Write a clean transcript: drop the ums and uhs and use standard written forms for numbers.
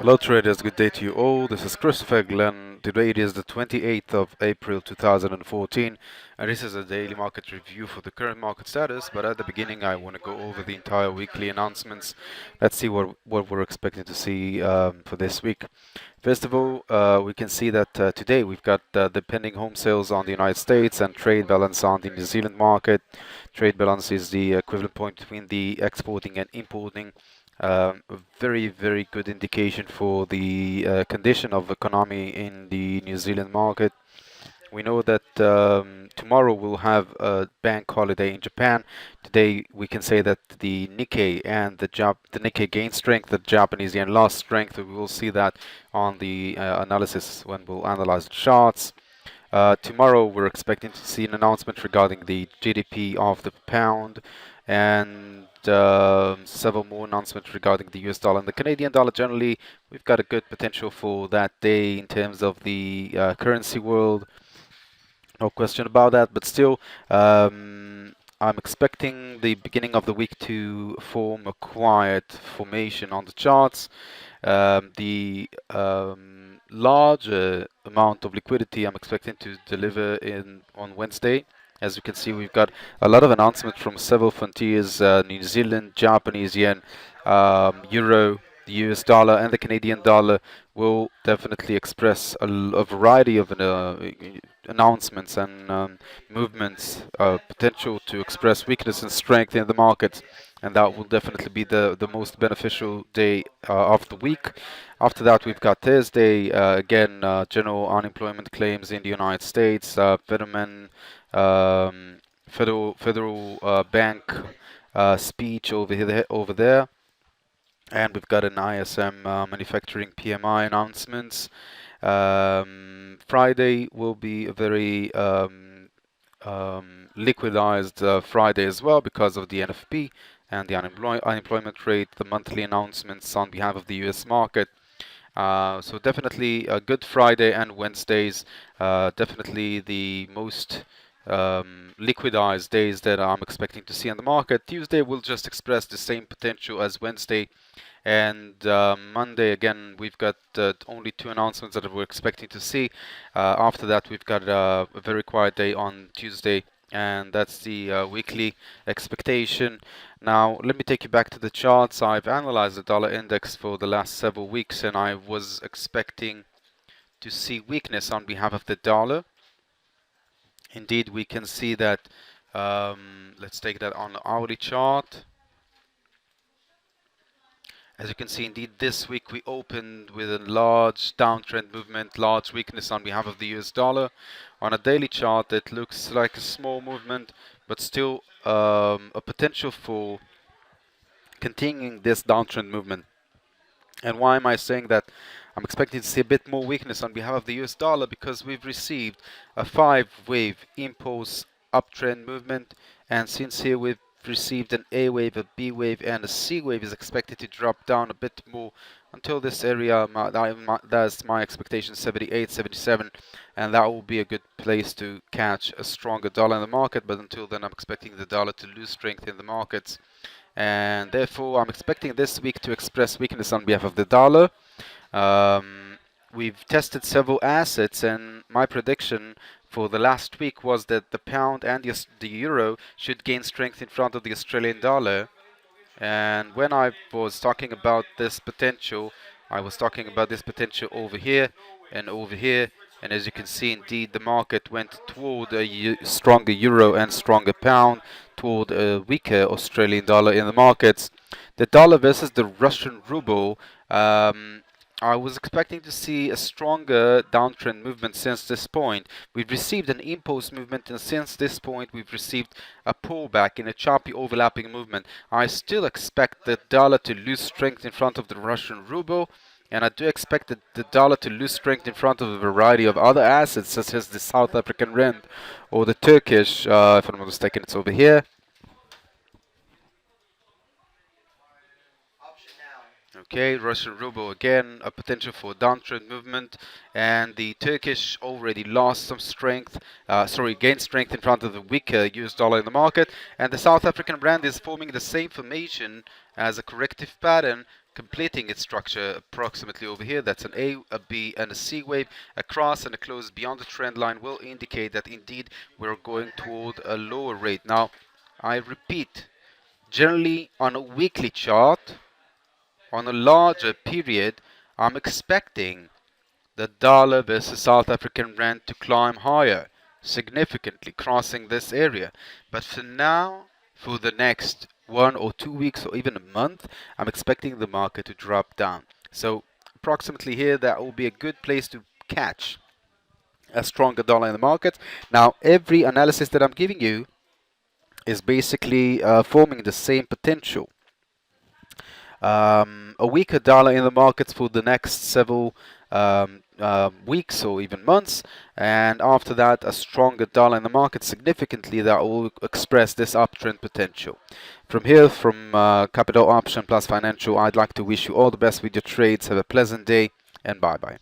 Hello traders, good day to you all. This is Christopher Glen. Today it is the 28th of April 2014 and this is a daily market review for the current market status, but at the beginning I want to go over the entire weekly announcements. Let's see what we're expecting to see for this week. First of all, we can see that today we've got the pending home sales on the United States and trade balance on the New Zealand market. Trade balance is the equivalent point between the exporting and importing. A very, very good indication for the condition of economy in the New Zealand market. We know that tomorrow we'll have a bank holiday in Japan. Today we can say that the Nikkei and the Nikkei gained strength, the Japanese yen lost strength. We will see that on the analysis when we'll analyze the charts. Tomorrow we're expecting to see an announcement regarding the GDP of the pound and several more announcements regarding the US dollar and the Canadian dollar. Generally, we've got a good potential for that day in terms of the currency world. No question about that, but still, I'm expecting the beginning of the week to form a quiet formation on the charts. The larger amount of liquidity I'm expecting to deliver on Wednesday. As you can see, we've got a lot of announcements from several frontiers: New Zealand, Japanese yen, euro, the US dollar, and the Canadian dollar will definitely express a variety of announcements and movements, potential to express weakness and strength in the markets, and that will definitely be the most beneficial day of the week. After that, we've got Thursday, again, general unemployment claims in the United States, Federal Bank speech over there. And we've got an ISM manufacturing PMI announcements. Friday will be a very liquidized Friday as well because of the NFP and the unemployment rate, the monthly announcements on behalf of the US market. So definitely a good Friday and Wednesdays, definitely the most liquidized days that I'm expecting to see in the market. Tuesday will just express the same potential as Wednesday. And Monday, again, we've got only two announcements that we're expecting to see. After that, we've got a very quiet day on Tuesday, and that's the weekly expectation. Now, let me take you back to the charts. I've analyzed the dollar index for the last several weeks, and I was expecting to see weakness on behalf of the dollar. Indeed, we can see that. Let's take that on the hourly chart. As you can see, indeed, this week we opened with a large downtrend movement, large weakness on behalf of the US dollar. On a daily chart, it looks like a small movement, but still a potential for continuing this downtrend movement. And why am I saying that? I'm expecting to see a bit more weakness on behalf of the US dollar because we've received a 5-wave impulse uptrend movement, and since here we've received an A wave, a B wave, and a C wave is expected to drop down a bit more until this area. That's my expectation, 78, 77, and that will be a good place to catch a stronger dollar in the market. But until then, I'm expecting the dollar to lose strength in the markets, and therefore I'm expecting this week to express weakness on behalf of the dollar. We've tested several assets, and my prediction for the last week was that the pound and the euro should gain strength in front of the Australian dollar. And when I was talking about this potential, I was talking about this potential over here and over here. And as you can see, indeed, the market went toward a stronger euro and stronger pound, toward a weaker Australian dollar in the markets. The dollar versus the Russian ruble, I was expecting to see a stronger downtrend movement since this point. We've received an impulse movement, and since this point we've received a pullback in a choppy overlapping movement. I still expect the dollar to lose strength in front of the Russian ruble, and I do expect the dollar to lose strength in front of a variety of other assets such as the South African rand or the Turkish, if I'm not mistaken, it's over here. Okay, Russian ruble again, a potential for downtrend movement, and the Turkish already lost some strength, gained strength in front of the weaker US dollar in the market, and the South African rand is forming the same formation as a corrective pattern completing its structure approximately over here. That's an A, a B, and a C wave. A cross and a close beyond the trend line will indicate that indeed we're going toward a lower rate. Now, I repeat, generally on a weekly chart, on a larger period, I'm expecting the dollar versus South African rand to climb higher, significantly crossing this area. But for now, for the next 1 or 2 weeks or even a month, I'm expecting the market to drop down. So approximately here, that will be a good place to catch a stronger dollar in the market. Now, every analysis that I'm giving you is basically forming the same potential. A weaker dollar in the markets for the next several weeks or even months, and after that a stronger dollar in the market significantly that will express this uptrend potential. From here, from Capital Option Plus Financial, I'd like to wish you all the best with your trades. Have a pleasant day, and bye bye.